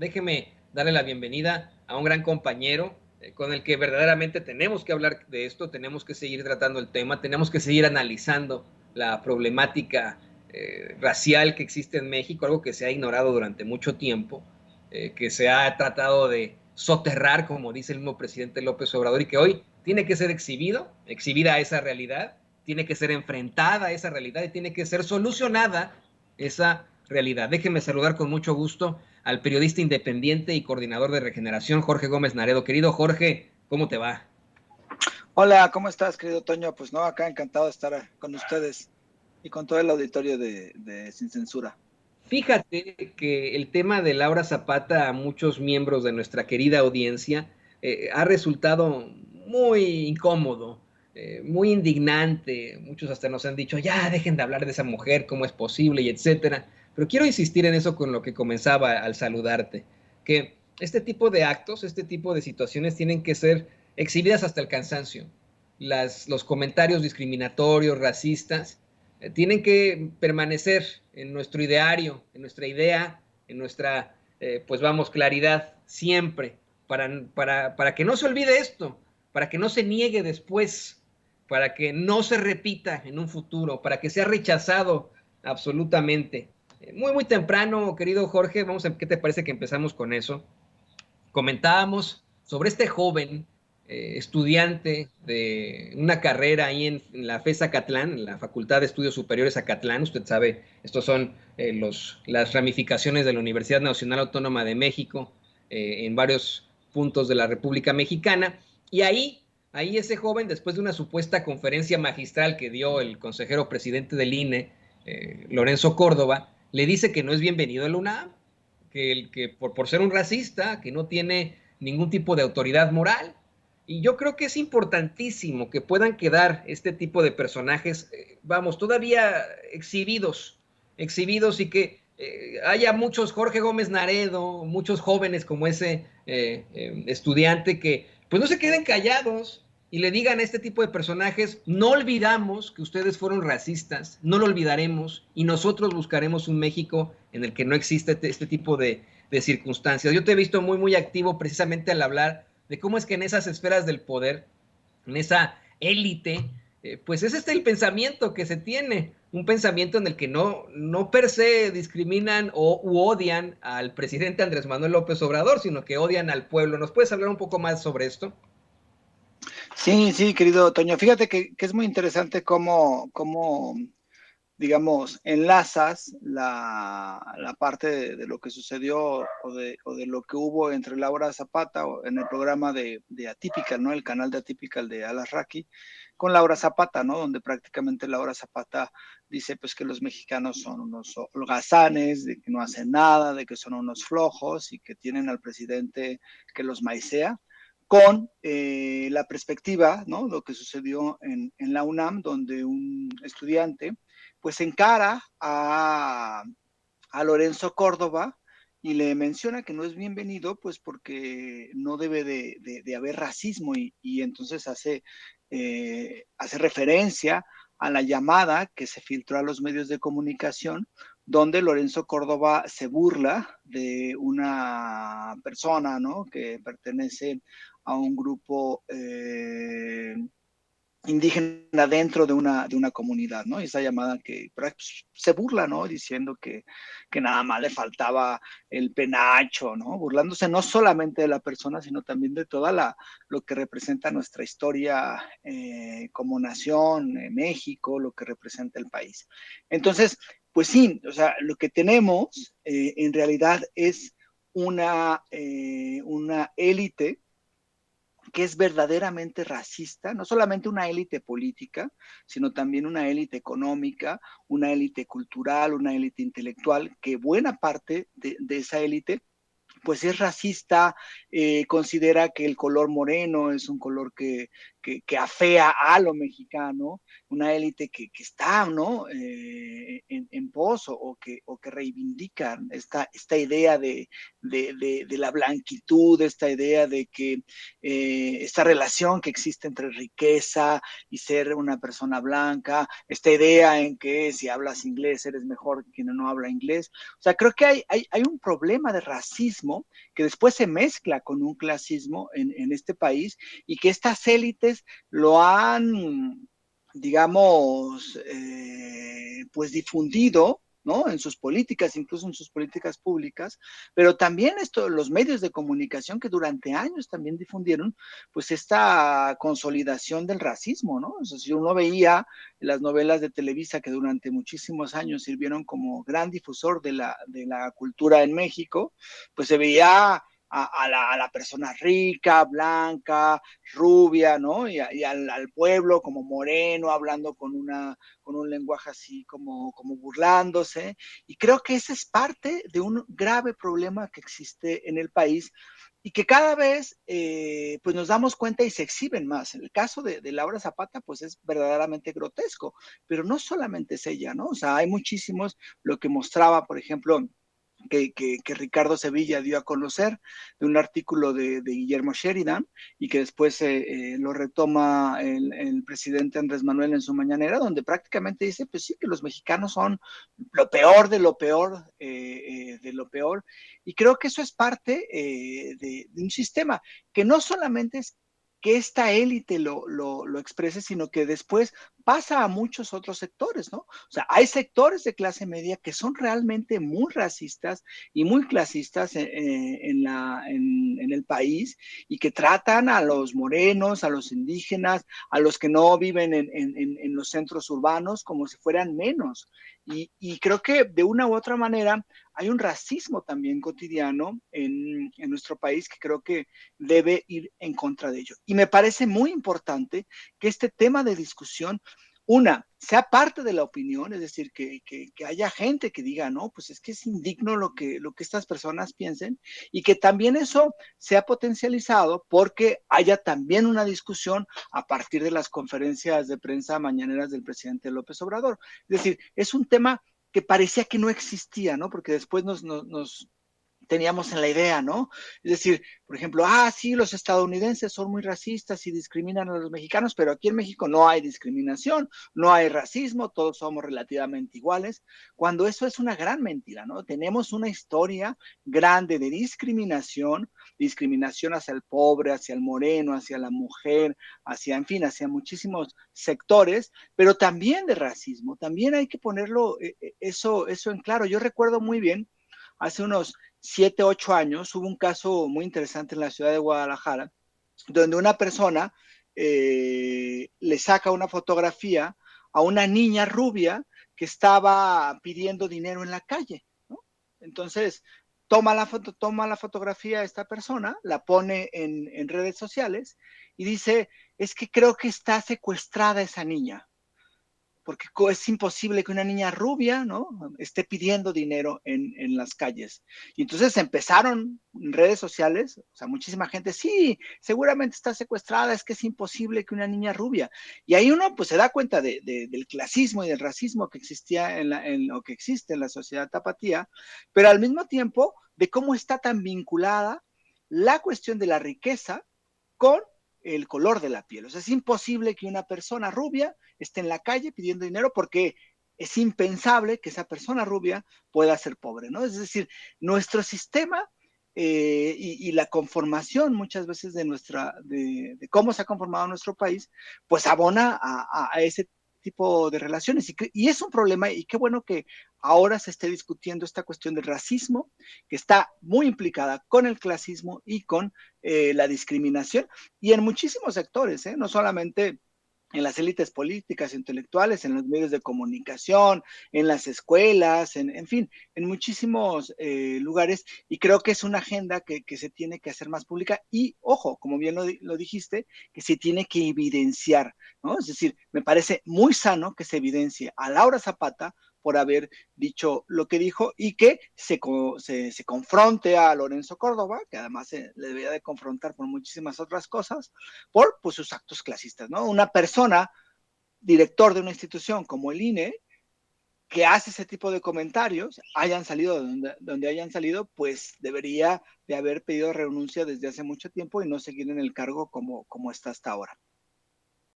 déjeme darle la bienvenida a un gran compañero con el que verdaderamente tenemos que hablar de esto, tenemos que seguir tratando el tema, tenemos que seguir analizando la problemática racial que existe en México, algo que se ha ignorado durante mucho tiempo, que se ha tratado de soterrar, como dice el mismo presidente López Obrador, y que hoy tiene que ser exhibida a esa realidad, tiene que ser enfrentada a esa realidad y tiene que ser solucionada esa realidad. Déjeme saludar con mucho gusto al periodista independiente y coordinador de Regeneración, Jorge Gómez Naredo. Querido Jorge, ¿cómo te va? Hola, ¿cómo estás, querido Toño? Pues no, acá encantado de estar con ustedes y con todo el auditorio de Sin Censura. Fíjate que el tema de Laura Zapata a muchos miembros de nuestra querida audiencia ha resultado muy incómodo, muy indignante. Muchos hasta nos han dicho, ya dejen de hablar de esa mujer, cómo es posible y etcétera. Pero quiero insistir en eso con lo que comenzaba al saludarte, que este tipo de actos, este tipo de situaciones tienen que ser exhibidas hasta el cansancio. Los comentarios discriminatorios, racistas, tienen que permanecer en nuestro ideario, en nuestra idea, en nuestra, pues vamos, claridad, siempre, para que no se olvide esto, para que no se niegue después, para que no se repita en un futuro, para que sea rechazado absolutamente. Muy, muy temprano, querido Jorge, ¿qué te parece que empezamos con eso? Comentábamos sobre este joven estudiante de una carrera ahí en la FES Acatlán, en la Facultad de Estudios Superiores Acatlán. Usted sabe, estos son las ramificaciones de la Universidad Nacional Autónoma de México en varios puntos de la República Mexicana. Y ahí ese joven, después de una supuesta conferencia magistral que dio el consejero presidente del INE, Lorenzo Córdoba, le dice que no es bienvenido a la UNAM, que por ser un racista, que no tiene ningún tipo de autoridad moral. Y yo creo que es importantísimo que puedan quedar este tipo de personajes, vamos, todavía exhibidos y que haya muchos Jorge Gómez Naredo, muchos jóvenes como ese estudiante que pues no se queden callados y le digan a este tipo de personajes, no olvidamos que ustedes fueron racistas, no lo olvidaremos y nosotros buscaremos un México en el que no existe este tipo de circunstancias. Yo te he visto muy, muy activo precisamente al hablar de cómo es que en esas esferas del poder, en esa élite, pues es el pensamiento que se tiene, un pensamiento en el que no per se discriminan u odian al presidente Andrés Manuel López Obrador, sino que odian al pueblo. ¿Nos puedes hablar un poco más sobre esto? Sí, sí, querido Toño. Fíjate que es muy interesante cómo digamos, enlazas la parte de lo que sucedió o de lo que hubo entre Laura Zapata en el programa de Atypical, ¿no? El canal de Atypical de Alas Raki, con Laura Zapata, ¿no? Donde prácticamente Laura Zapata dice pues que los mexicanos son unos holgazanes, de que no hacen nada, de que son unos flojos y que tienen al presidente que los maicea con la perspectiva, ¿no? Lo que sucedió en la UNAM, donde un estudiante pues encara a Lorenzo Córdoba y le menciona que no es bienvenido, pues porque no debe de haber racismo y entonces hace referencia a la llamada que se filtró a los medios de comunicación, donde Lorenzo Córdoba se burla de una persona, ¿no? Que pertenece a un grupo indígena dentro de una comunidad, ¿no? Y esa llamada que pues, se burla, ¿no? Diciendo que nada más le faltaba el penacho, ¿no? Burlándose no solamente de la persona, sino también de toda lo que representa nuestra historia como nación, México, lo que representa el país. Entonces, pues sí, o sea, lo que tenemos en realidad es una élite que es verdaderamente racista, no solamente una élite política, sino también una élite económica, una élite cultural, una élite intelectual, que buena parte de esa élite pues es racista, considera que el color moreno es un color que afea a lo mexicano, una élite que está, ¿no? En pos o que reivindica esta idea de la blanquitud, esta idea de que esta relación que existe entre riqueza y ser una persona blanca, esta idea en que si hablas inglés eres mejor que quien no habla inglés. O sea, creo que hay un problema de racismo que después se mezcla con un clasismo en este país y que estas élites lo han, digamos, pues difundido, ¿no? En sus políticas, incluso en sus políticas públicas, pero también los medios de comunicación que durante años también difundieron, pues esta consolidación del racismo, ¿no? O sea, si uno veía las novelas de Televisa que durante muchísimos años sirvieron como gran difusor de la cultura en México, pues se veía a la persona rica, blanca, rubia, ¿no? Y al pueblo como moreno, hablando con un lenguaje así como burlándose. Y creo que ese es parte de un grave problema que existe en el país y que cada vez pues nos damos cuenta y se exhiben más. En el caso de Laura Zapata, pues es verdaderamente grotesco, pero no solamente es ella, ¿no? O sea, hay muchísimos, lo que mostraba, por ejemplo, que Ricardo Sevilla dio a conocer de un artículo de Guillermo Sheridan y que después lo retoma el presidente Andrés Manuel en su mañanera, donde prácticamente dice, pues sí, que los mexicanos son lo peor de lo peor de lo peor. Y creo que eso es parte de un sistema que no solamente es que esta élite lo exprese, sino que después pasa a muchos otros sectores, ¿no? O sea, hay sectores de clase media que son realmente muy racistas y muy clasistas en el país y que tratan a los morenos, a los indígenas, a los que no viven en los centros urbanos como si fueran menos. Y creo que de una u otra manera hay un racismo también cotidiano en nuestro país que creo que debe ir en contra de ello. Y me parece muy importante que este tema de discusión, una, sea parte de la opinión, es decir, que haya gente que diga, no, pues es que es indigno lo que estas personas piensen y que también eso sea potencializado porque haya también una discusión a partir de las conferencias de prensa mañaneras del presidente López Obrador. Es decir, es un tema que parecía que no existía, ¿no? Porque después nos teníamos en la idea, ¿no? Es decir, por ejemplo, sí, los estadounidenses son muy racistas y discriminan a los mexicanos, pero aquí en México no hay discriminación, no hay racismo, todos somos relativamente iguales, cuando eso es una gran mentira, ¿no? Tenemos una historia grande de discriminación, discriminación hacia el pobre, hacia el moreno, hacia la mujer, hacia, en fin, hacia muchísimos sectores, pero también de racismo, también hay que ponerlo eso en claro. Yo recuerdo muy bien, hace unos 7, 8 años, hubo un caso muy interesante en la ciudad de Guadalajara, donde una persona le saca una fotografía a una niña rubia que estaba pidiendo dinero en la calle, ¿no? Entonces, toma la fotografía a esta persona, la pone en redes sociales y dice, es que creo que está secuestrada esa niña porque es imposible que una niña rubia, ¿no? Esté pidiendo dinero en las calles. Y entonces empezaron en redes sociales, o sea, muchísima gente, sí, seguramente está secuestrada, es que es imposible que una niña rubia. Y ahí uno pues se da cuenta del clasismo y del racismo que existía en lo que existe en la sociedad tapatía, pero al mismo tiempo de cómo está tan vinculada la cuestión de la riqueza con el color de la piel. O sea, es imposible que una persona rubia esté en la calle pidiendo dinero porque es impensable que esa persona rubia pueda ser pobre, ¿no? Es decir, nuestro sistema y la conformación muchas veces de cómo se ha conformado nuestro país, pues abona a ese tipo de relaciones. Y es un problema y qué bueno que ahora se esté discutiendo esta cuestión del racismo, que está muy implicada con el clasismo y con la discriminación, y en muchísimos sectores, no solamente en las élites políticas, intelectuales, en los medios de comunicación, en las escuelas, en fin, en muchísimos lugares, y creo que es una agenda que se tiene que hacer más pública y, ojo, como bien lo dijiste, que se tiene que evidenciar, ¿no? Es decir, me parece muy sano que se evidencie a Laura Zapata por haber dicho lo que dijo y que se confronte a Lorenzo Córdoba, que además se le debería de confrontar por muchísimas otras cosas, por pues, sus actos clasistas, ¿no? Una persona, director de una institución como el INE, que hace ese tipo de comentarios, hayan salido donde hayan salido, pues debería de haber pedido renuncia desde hace mucho tiempo y no seguir en el cargo como está hasta ahora.